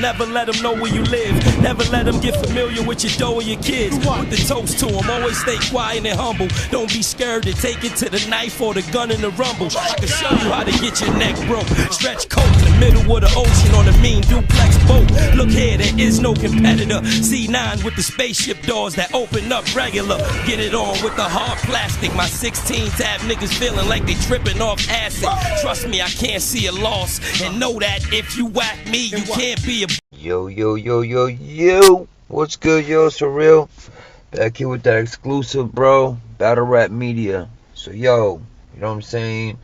Never let them know where you live. Never let them get familiar with your dough or your kids. Put the toast to them. Always stay quiet and humble. Don't be scared to take it to the knife or the gun in the rumble. I can show you how to get your neck broke. Stretch coat in the middle of the ocean on a mean duplex boat. Look here, there is no competitor. C9 with the spaceship doors that open up regular. Get it on with the hard plastic. My 16s have niggas feeling like they tripping off acid. Trust me, I can't see a loss. And know that if you whack me, you can't be a... Yo. What's good, yo? Surreal. Back here with that exclusive, bro. Battle Rap Media. So, yo, you know what I'm saying?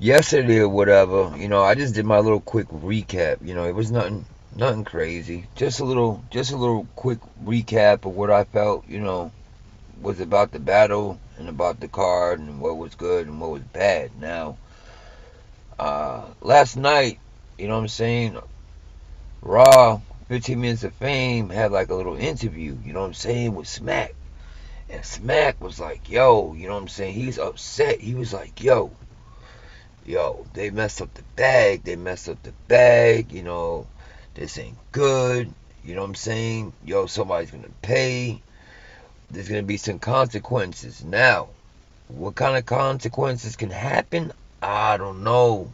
Yesterday or whatever, you know, I just did my little quick recap. You know, it was nothing crazy. Just a little quick recap of what I felt, you know, was about the battle and about the card and what was good and what was bad. Now, last night, you know what I'm saying, Raw, 15 Minutes of Fame, had like a little interview, you know what I'm saying, with Smack. And Smack was like, yo, you know what I'm saying, he's upset. He was like, yo, they messed up the bag, you know, this ain't good, you know what I'm saying, yo, somebody's gonna pay, there's gonna be some consequences. Now, what kind of consequences can happen? I don't know.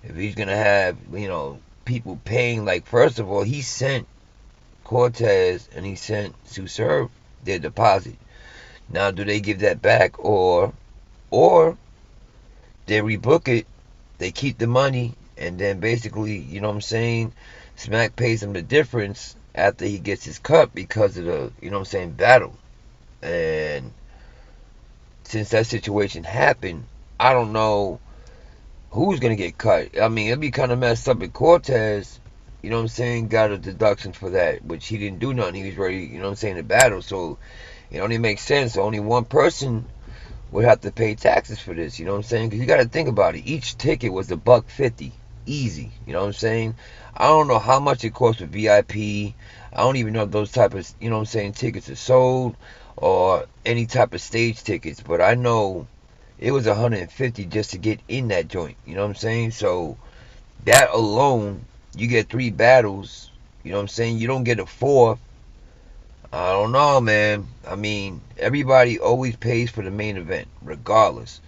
If he's gonna have, you know, people paying, like, first of all, he sent Cortez and he sent SURREAL their deposit. Now, do they give that back, or they rebook it, they keep the money, and then basically, you know what I'm saying, Smack pays him the difference after he gets his cut because of the, you know what I'm saying, battle. And since that situation happened, I don't know who's going to get cut. I mean, it'd be kind of messed up if Cortez, you know what I'm saying, got a deduction for that, which he didn't do nothing. He was ready, you know what I'm saying, to battle. So it only makes sense. Only one person would have to pay taxes for this, you know what I'm saying? Because you got to think about it. Each ticket was $150. Easy, you know what I'm saying? I don't know how much it costs with VIP. I don't even know if those type of, you know what I'm saying, tickets are sold or any type of stage tickets. But I know it was $150 just to get in that joint, you know what I'm saying? So that alone, you get 3 battles, you know what I'm saying? You don't get a 4th. I don't know, man. I mean, everybody always pays for the main event, regardless.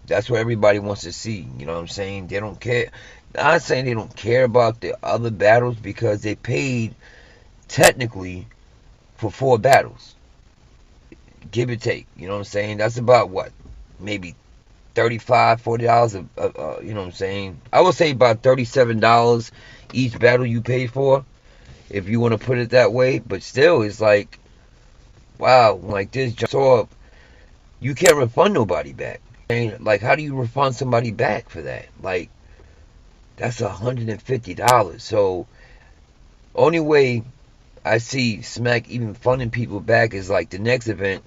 That's what everybody wants to see, you know what I'm saying? They don't care. I'm not saying they don't care about the other battles, because they paid technically for 4 battles. Give or take, you know what I'm saying? That's about what? Maybe $35, $40, you know what I'm saying? I would say about $37 each battle you pay for, if you want to put it that way. But still, it's like, wow, like this job, you can't refund nobody back. Like, how do you refund somebody back for that? Like, that's $150. So only way I see Smack even funding people back is like the next event,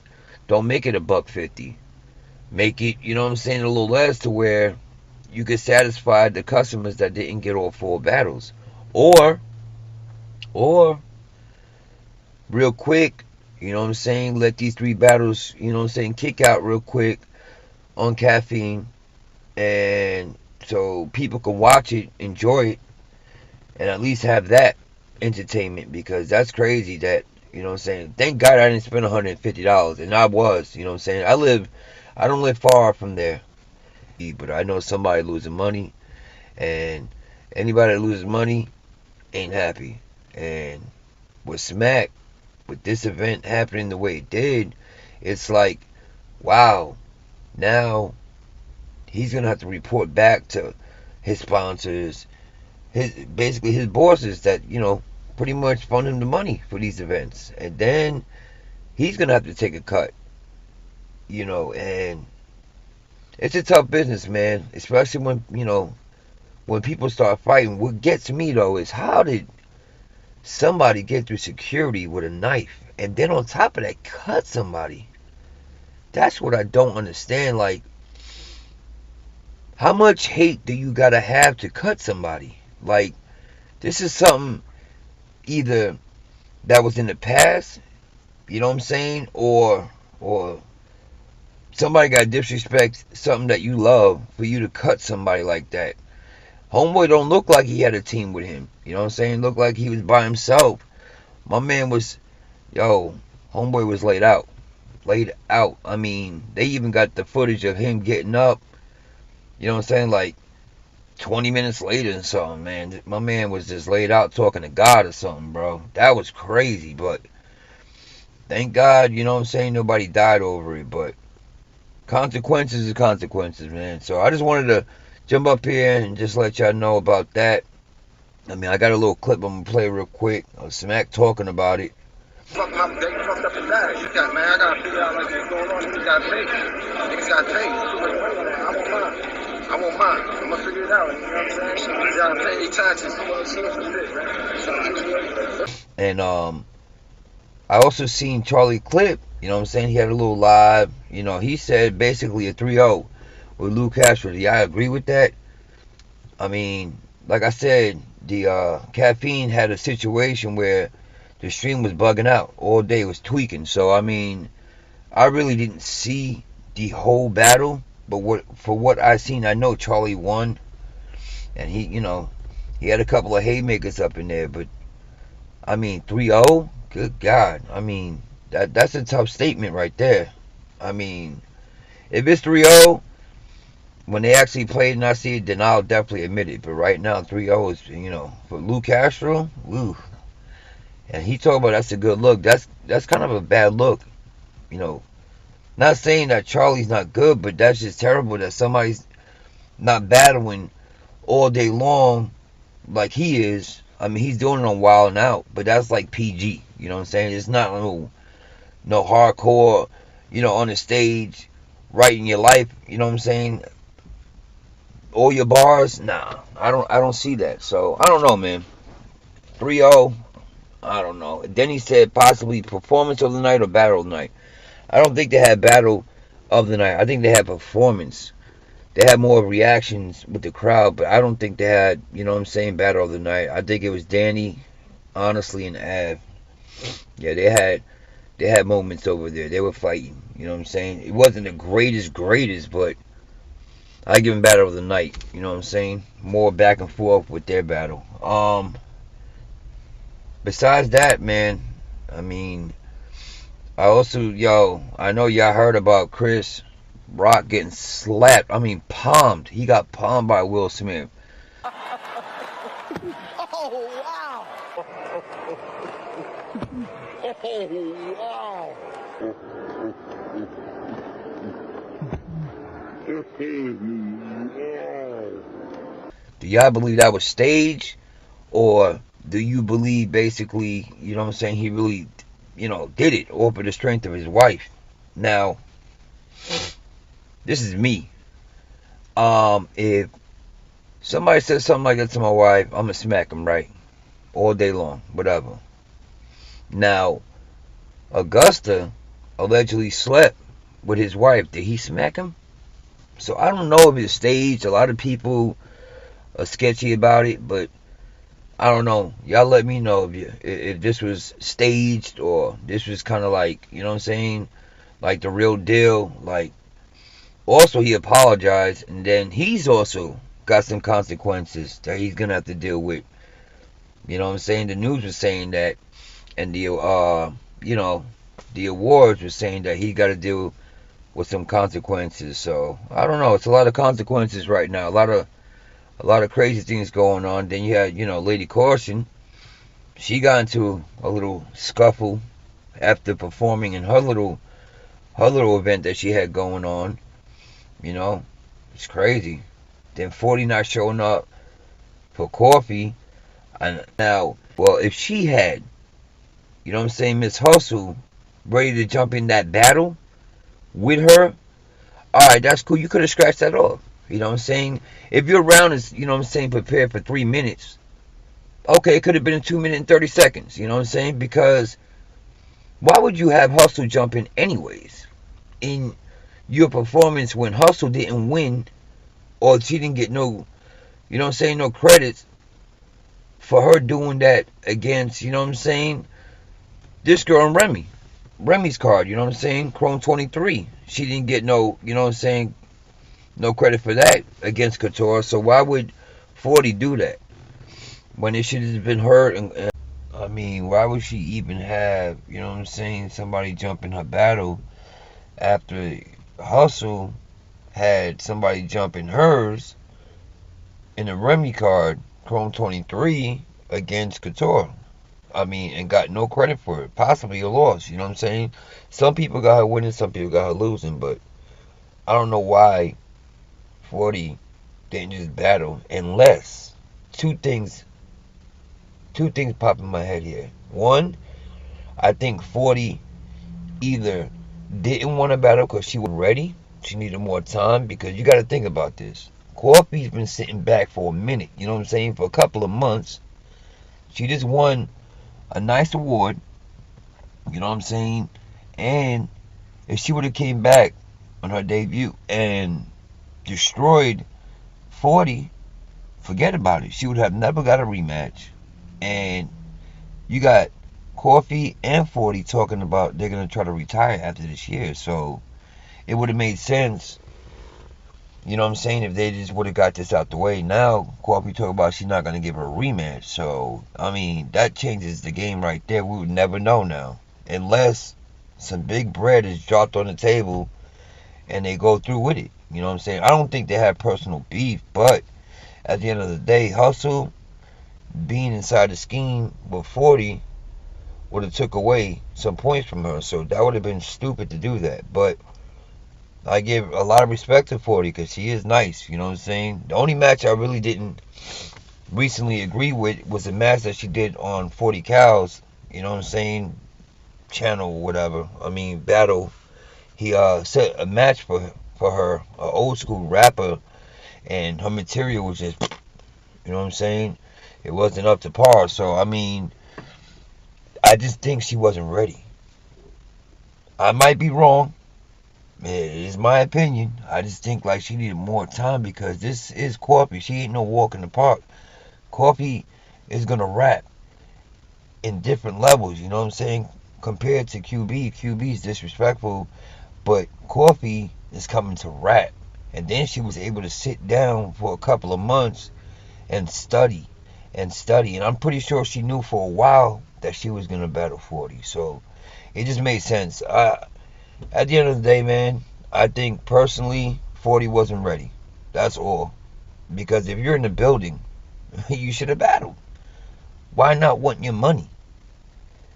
don't make it $150. Make it, you know what I'm saying, a little less, to where you can satisfy the customers that didn't get all 4 battles. Or real quick, you know what I'm saying, let these 3 battles, you know what I'm saying, kick out real quick on caffeine, and so people can watch it, enjoy it, and at least have that entertainment. Because that's crazy that, you know what I'm saying, thank God I didn't spend $150. And I was, you know what I'm saying, I don't live far from there, but I know somebody losing money, and anybody that loses money ain't happy. And with Smack, with this event happening the way it did, it's like, wow, now he's gonna have to report back to his sponsors, basically his bosses that, you know, pretty much fund him the money for these events, and then he's gonna have to take a cut, you know. And it's a tough business, man, especially when, you know, when people start fighting. What gets me though is, how did somebody get through security with a knife and then on top of that cut somebody? That's what I don't understand. Like, how much hate do you gotta have to cut somebody? Like, this is something either that was in the past, you know what I'm saying, or somebody got disrespect something that you love for you to cut somebody like that. Homeboy don't look like he had a team with him. You know what I'm saying? Looked like he was by himself. My man was, yo, homeboy was laid out. Laid out. I mean, they even got the footage of him getting up. You know what I'm saying? Like 20 minutes later and something, man. My man was just laid out talking to God or something, bro. That was crazy, but thank God, you know what I'm saying? Nobody died over it, but consequences are consequences, man. So I just wanted to jump up here and just let y'all know about that. I mean, I got a little clip I'm gonna play real quick of Smack talking about it. Fuck my day fucked up and died. You got, man, I gotta figure out like what's going on. Niggas got paid. Niggas got paid. Too much money on that. I won't mind. I won't mind. I'm gonna figure it out. You know what I'm saying? Niggas gotta pay their taxes. And I also seen Charlie Clip, you know what I'm saying? He had a little live, you know, he said basically a 3-0 with Lou Castro. Yeah, I agree with that. I mean, like I said, the caffeine had a situation where the stream was bugging out all day, it was tweaking. So I mean, I really didn't see the whole battle, but for what I seen, I know Charlie won, and he, you know, he had a couple of haymakers up in there, but I mean 3-0, good God, I mean that's a tough statement right there. I mean, if it's 3-0 when they actually played and I see it, then I'll definitely admit it. But right now 3-0 is, you know, for Lou Castro, woo. And he talked about that's a good look. That's kind of a bad look, you know. Not saying that Charlie's not good, but that's just terrible that somebody's not battling all day long like he is. I mean, he's doing it on Wild and Out, but that's like PG. You know what I'm saying? It's not no hardcore, you know, on the stage, writing your life. You know what I'm saying? All your bars, nah. I don't see that. So I don't know, man. 3-0. I don't know. Then he said possibly performance of the night or battle of the night. I don't think they had battle of the night. I think they had performance. They had more reactions with the crowd, but I don't think they had, you know what I'm saying, battle of the night. I think it was Danny, honestly, and Av. Yeah, they had moments over there. They were fighting, you know what I'm saying? It wasn't the greatest, but I give them battle of the night, you know what I'm saying? More back and forth with their battle. Besides that, man, I mean, I also, I know y'all heard about Chris Rock getting slapped. I mean, palmed. He got palmed by Will Smith. Oh, wow. Oh, wow. Do y'all believe that was staged? Or do you believe basically, you know what I'm saying, he really, you know, did it over the strength of his wife? Now, this is me. If somebody says something like that to my wife, I'm gonna smack him, right? All day long, whatever. Now, Augusta allegedly slept with his wife. Did he smack him? So I don't know if it's staged. A lot of people are sketchy about it, but I don't know. Y'all let me know if this was staged or this was kind of like, you know what I'm saying, like the real deal. Like, also he apologized, and then he's also got some consequences that he's gonna have to deal with. You know what I'm saying? The news was saying that, and the you know, the awards was saying that he got to deal with some consequences. So I don't know. It's a lot of consequences right now. A lot of crazy things going on. Then you had, you know, Lady Caution. She got into a little scuffle after performing in her little event that she had going on. You know, it's crazy. Then 40 not showing up for coffee. And now, well, if she had, you know what I'm saying, Miss Hustle ready to jump in that battle with her, alright, that's cool. You could have scratched that off. You know what I'm saying? If your round is, you know what I'm saying, prepared for 3 minutes, okay, it could have been 2 minutes and 30 seconds. You know what I'm saying? Because why would you have Hustle jump in anyways? In your performance when Hustle didn't win, or she didn't get no, you know what I'm saying, no credits for her doing that against, you know what I'm saying, this girl and Remy's card, you know what I'm saying, Chrome 23. She didn't get no, you know what I'm saying, no credit for that against Couture. So why would 40 do that when it should have been her. And I mean, why would she even have, you know what I'm saying, somebody jump in her battle after Hustle had somebody jump in hers in a Remy card, Chrome 23, against Couture? I mean, and got no credit for it. Possibly a loss, you know what I'm saying? Some people got her winning, some people got her losing, but I don't know why 40 didn't just battle unless two things pop in my head here. One, I think 40 either didn't want to battle because she wasn't ready. She needed more time, because you got to think about this. Coffee's been sitting back for a minute, you know what I'm saying, for a couple of months. She just won a nice award, you know what I'm saying? And if she would have came back on her debut and destroyed 40, forget about it. She would have never got a rematch. And you got Coffee and 40 talking about they're going to try to retire after this year. So it would have made sense, you know what I'm saying, if they just would have got this out the way. Now, Coffee talking about she's not going to give her a rematch. So, I mean, that changes the game right there. We would never know now. Unless some big bread is dropped on the table and they go through with it. You know what I'm saying? I don't think they have personal beef, but at the end of the day, Hustle being inside the scheme with 40 would have took away some points from her. So that would have been stupid to do that. But I give a lot of respect to 40 because she is nice. You know what I'm saying? The only match I really didn't recently agree with was a match that she did on 40 Cows, you know what I'm saying, channel or whatever. I mean, battle. He set a match for her, an old school rapper, and her material was just, you know what I'm saying? It wasn't up to par. So, I mean, I just think she wasn't ready. I might be wrong. It is my opinion. I just think like she needed more time, because this is Coffee. She ain't no walk in the park. Coffee is gonna rap in different levels, you know what I'm saying? Compared to QB, QB is disrespectful, but Coffee is coming to rap. And then she was able to sit down for a couple of months and study and study. And I'm pretty sure she knew for a while that she was gonna battle 40. So it just made sense. At the end of the day, man, I think personally 40 wasn't ready. That's all. Because if you're in the building, you should have battled. Why not want your money?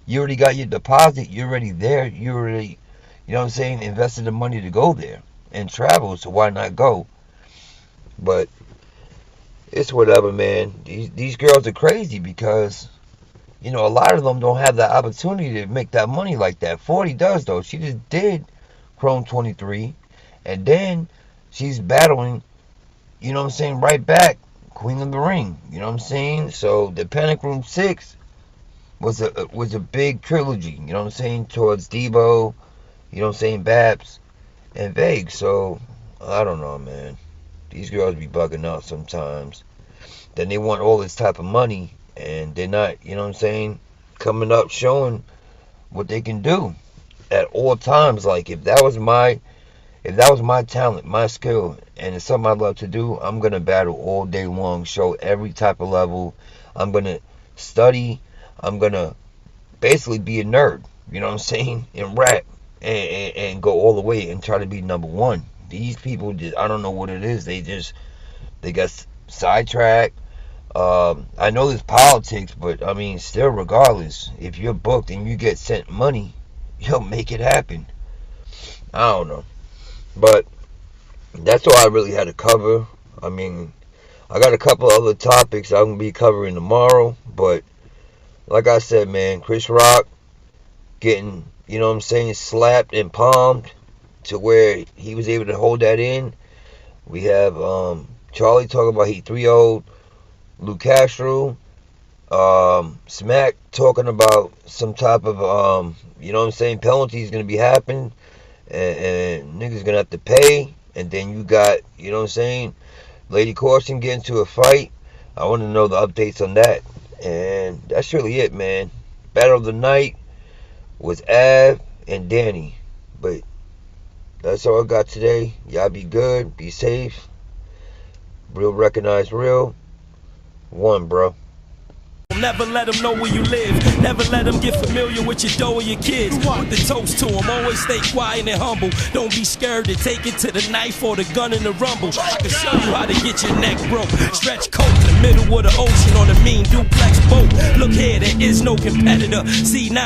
You already got your deposit. You're already there. You already, you know what I'm saying, invested the money to go there and travel. So why not go? But it's whatever, man. These girls are crazy because, you know, a lot of them don't have the opportunity to make that money like that. 40 does, though. She just did Chrome 23. And then she's battling, you know what I'm saying, right back, Queen of the Ring. You know what I'm saying? So the Panic Room 6 was a big trilogy, you know what I'm saying, towards Debo, you know what I'm saying, Babs, and Vague. So I don't know, man. These girls be bugging out sometimes. Then they want all this type of money, and they're not, you know what I'm saying, coming up showing what they can do at all times. Like if that was my talent, my skill, and it's something I love to do, I'm gonna battle all day long, show every type of level. I'm gonna study. I'm gonna basically be a nerd, you know what I'm saying, and rap and go all the way and try to be number one. These people just, I don't know what it is. They got sidetracked. I know there's politics, but I mean, still, regardless, if you're booked and you get sent money, you'll make it happen. I don't know, but that's all I really had to cover. I mean, I got a couple other topics I'm gonna be covering tomorrow, but like I said, man, Chris Rock getting, you know what I'm saying, slapped and palmed to where he was able to hold that in. We have Charlie talking about he 3-0'd Lou Castro. Smack talking about some type of, you know what I'm saying, penalties going to be happening. And niggas going to have to pay. And then you got, you know what I'm saying, Lady Caution getting to a fight. I want to know the updates on that. And that's really it, man. Battle of the night was Av and Danny. But that's all I got today. Y'all be good. Be safe. Real recognize real. One, bro. Never let them know where you live. Never let them get familiar with your dough or your kids. Put the toast to them. Always stay quiet and humble. Don't be scared to take it to the knife or the gun in the rumble. I can show you how to get your neck broke. Stretch coat in the middle of the ocean on a mean duplex boat. Look here, there is no competitor. C9.